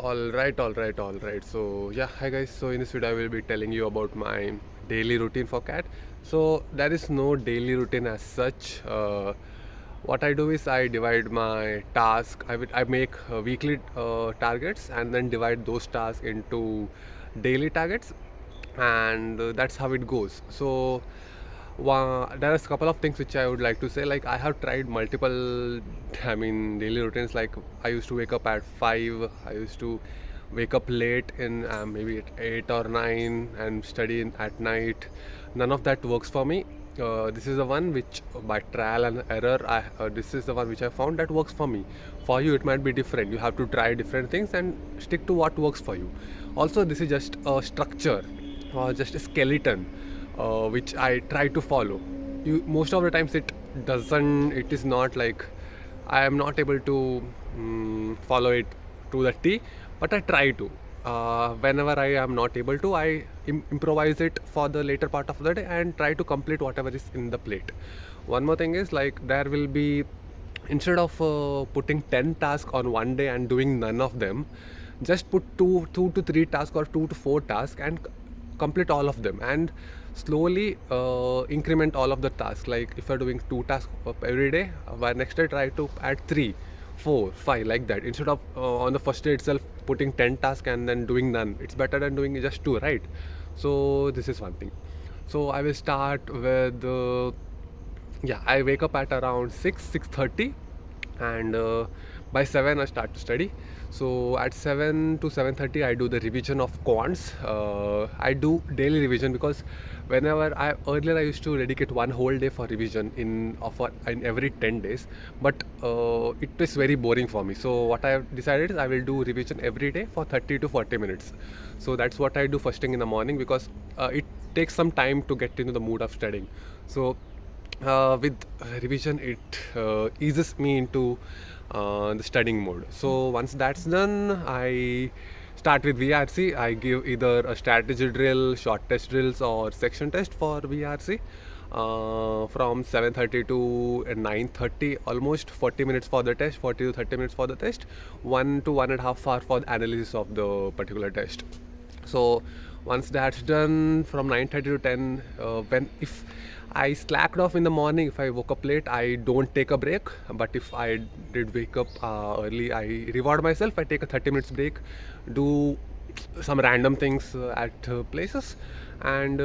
All right. So yeah, hi guys. So in this video, I will be telling you about my daily routine for cat. So there is no daily routine as such. What I do is I divide my task. I make weekly targets and then divide those tasks into daily targets, and that's how it goes. So there is a couple of things which I would like to say. Like I have tried multiple, daily routines. Like I used to wake up at 5. I used to wake up late in maybe at 8 or 9 and study at night. None of that works for me. This is the one which, by trial and error, this is the one which I found that works for me. For you, it might be different. You have to try different things and stick to what works for you. Also, this is just a structure or just a skeleton which I try to follow. Most of the times it doesn't. It is not like I am not able to follow it to the T, but I try to. Whenever I am not able to, I improvise it for the later part of the day and try to complete whatever is in the plate. One more thing is, like, there will be, instead of putting 10 tasks on one day and doing none of them, just put two to three tasks or 2 to 4 tasks and complete all of them, and slowly increment all of the tasks. Like if you're doing 2 tasks every day, by next day try to add 3, 4, 5, like that, instead of on the first day itself putting 10 tasks and then doing none. It's better than doing just 2, right? So this is one thing. So I will start with I wake up at around 6:30, and by 7 I start to study. So at 7 to 7:30 I do the revision of quants. I do daily revision because whenever I earlier I used to dedicate one whole day for revision in every 10 days, but it is very boring for me. So what I have decided is I will do revision every day for 30 to 40 minutes. So that's what I do first thing in the morning, because it takes some time to get into the mood of studying. So with revision, it eases me into the studying mode. So once that's done, I start with VRC. I give either a strategy drill, short test drills, or section test for VRC from 7:30 to 9:30, almost 40 minutes for the test, 40 to 30 minutes for the test, 1 to 1.5 hour for the analysis of the particular test. So once that's done, from 9:30 to 10, when if I slacked off in the morning, if I woke up late, I don't take a break. But if I did wake up early, I reward myself. I take a 30 minutes break, do some random things at places, and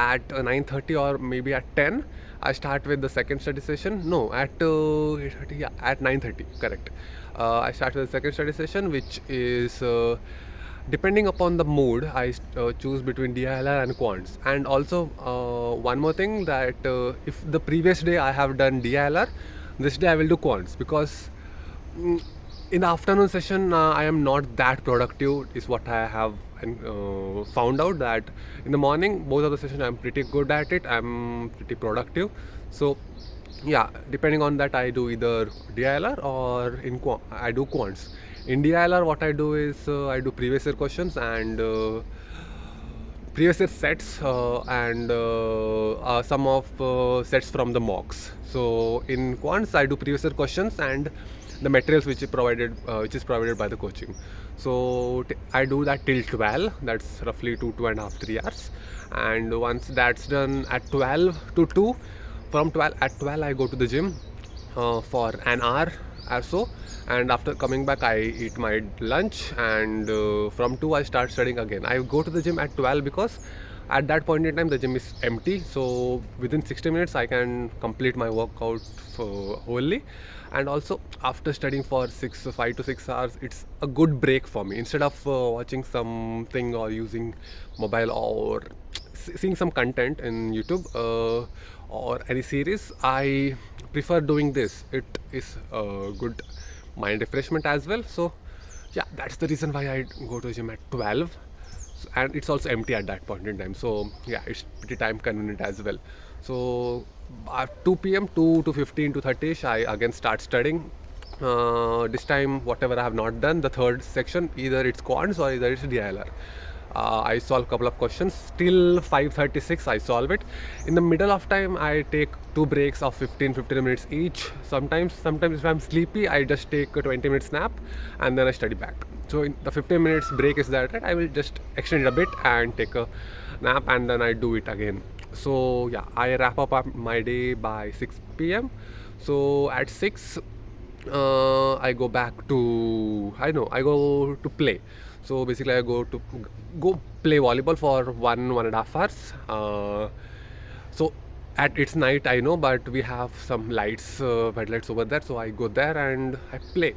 at 9:30 or maybe at 10, I start with the second study session. No, at 8:30, yeah, at 9:30, correct. I start with the second study session, which is depending upon the mood. I choose between DILR and quants. And also one more thing, that if the previous day I have done DILR, this day I will do quants, because in the afternoon session I am not that productive, is what I have found out. That in the morning, both of the sessions I'm pretty good at it, I'm pretty productive. So yeah, depending on that, I do either DILR or I do quants. In DILR, what I do is I do previous year questions and previous year sets, and some of sets from the mocks. So in quants, I do previous year questions and the materials which is provided by the coaching. So I do that till 12. That's roughly 2.5 3 hours. And once that's done, at 12 to 2, from 12 I go to the gym for an hour or so, and after coming back I eat my lunch, and from 2 I start studying again. I go to the gym at 12 because at that point in time the gym is empty, so within 60 minutes I can complete my workout wholly. And also, after studying for 5 to 6 hours, it's a good break for me. Instead of watching something or using mobile or seeing some content in YouTube or any series, I prefer doing this. It is a good mind refreshment as well. So yeah, that's the reason why I go to the gym at 12. And it's also empty at that point in time, so yeah, it's pretty time convenient as well. So at 2 p.m, 2 to 15 to 30ish, I again start studying. This time, whatever I have not done, the third section, either it's quants or either it's DILR. I solve a couple of questions till 5:36. I solve it. In the middle of time, I take two breaks of 15 minutes each. Sometimes if I'm sleepy, I just take a 20-minute nap and then I study back. So in the 15 minutes break is that, right? I will just extend it a bit and take a nap and then I do it again. So yeah, I wrap up my day by 6 p.m. So at 6, I go back to, I go to play. So basically I go play volleyball for 1.5 hours. So at it's night, I know, but we have some lights, headlights over there, so I go there and I play.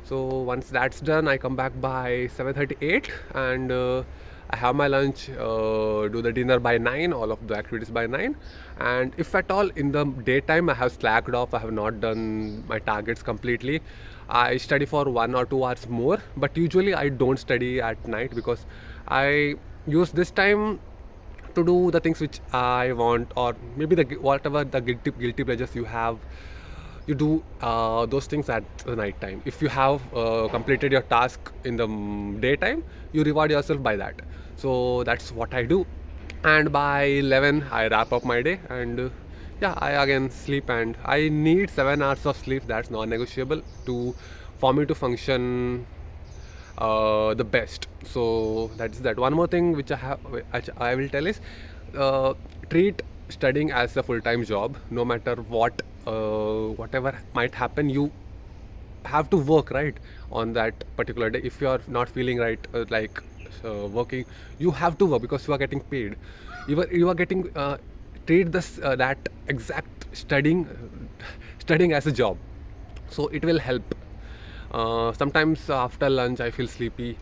So once that's done, I come back by 7:38 and I have my lunch, do the dinner by 9, all of the activities by 9. And if at all in the daytime I have slacked off, I have not done my targets completely, I study for 1 or 2 hours more. But usually I don't study at night because I use this time to do the things which I want, or maybe whatever the guilty pleasures you have. You do those things at the night time. If you have completed your task in the daytime, you reward yourself by that. So that's what I do. And by 11, I wrap up my day and yeah, I again sleep. And I need 7 hours of sleep. That's non-negotiable to for me to function the best. So that's that. One more thing which I will tell is, treat studying as a full-time job. No matter what, whatever might happen, you have to work, right, on that particular day. If you are not feeling right, working, you have to work because you are getting paid. You are getting, treat this that exact studying as a job. So it will help. Sometimes after lunch I feel sleepy,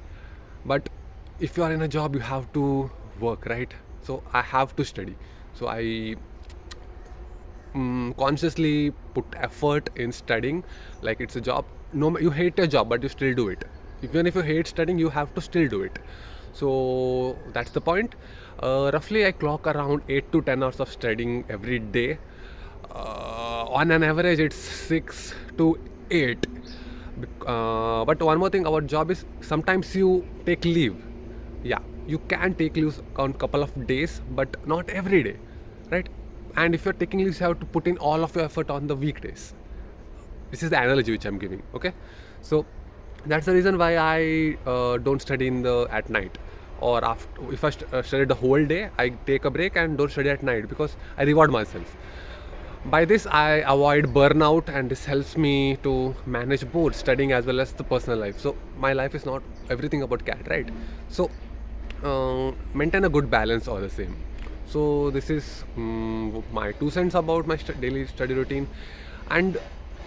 but if you are in a job, you have to work, right? So I have to study. So I consciously put effort in studying like it's a job. No, you hate your job, but you still do it. Even if you hate studying, you have to still do it. So that's the point. Roughly I clock around 8 to 10 hours of studying every day. On an average it's 6 to 8. But one more thing about job is, sometimes you take leave. Yeah, you can take leaves on couple of days, but not every day, right? And if you're taking leaves, you have to put in all of your effort on the weekdays. This is the analogy which I'm giving. Okay, so that's the reason why I don't study in the at night, or after. If I study the whole day, I take a break and don't study at night because I reward myself. By this I avoid burnout, and this helps me to manage both studying as well as the personal life. So my life is not everything about CAT, right? So maintain a good balance all the same. So this is my 2 cents about my daily study routine. And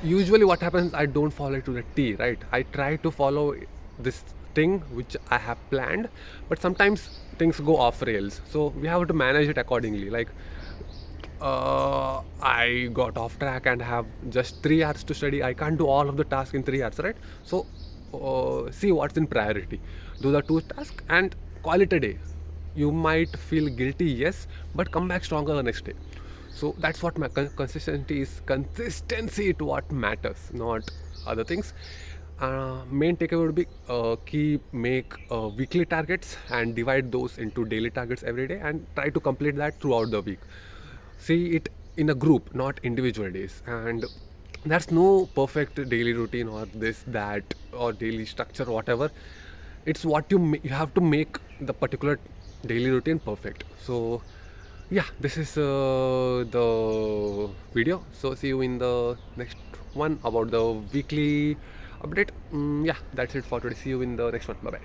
usually what happens, I don't follow it to the T, right? I try to follow this thing which I have planned, but sometimes things go off rails, so we have to manage it accordingly. Like, I got off track and have just 3 hours to study. I can't do all of the tasks in 3 hours, right? So see what's in priority, do the 2 tasks and call it a day. You might feel guilty, yes, but come back stronger the next day. So that's what my consistency to what matters, not other things. Main takeaway would be, make weekly targets and divide those into daily targets every day and try to complete that throughout the week. See it in a group, not individual days. And there's no perfect daily routine or this that or daily structure, whatever. It's what you have to make the particular daily routine perfect. So yeah, this is the video. So see you in the next one about the weekly update. Yeah, that's it for today. See you in the next one. Bye bye.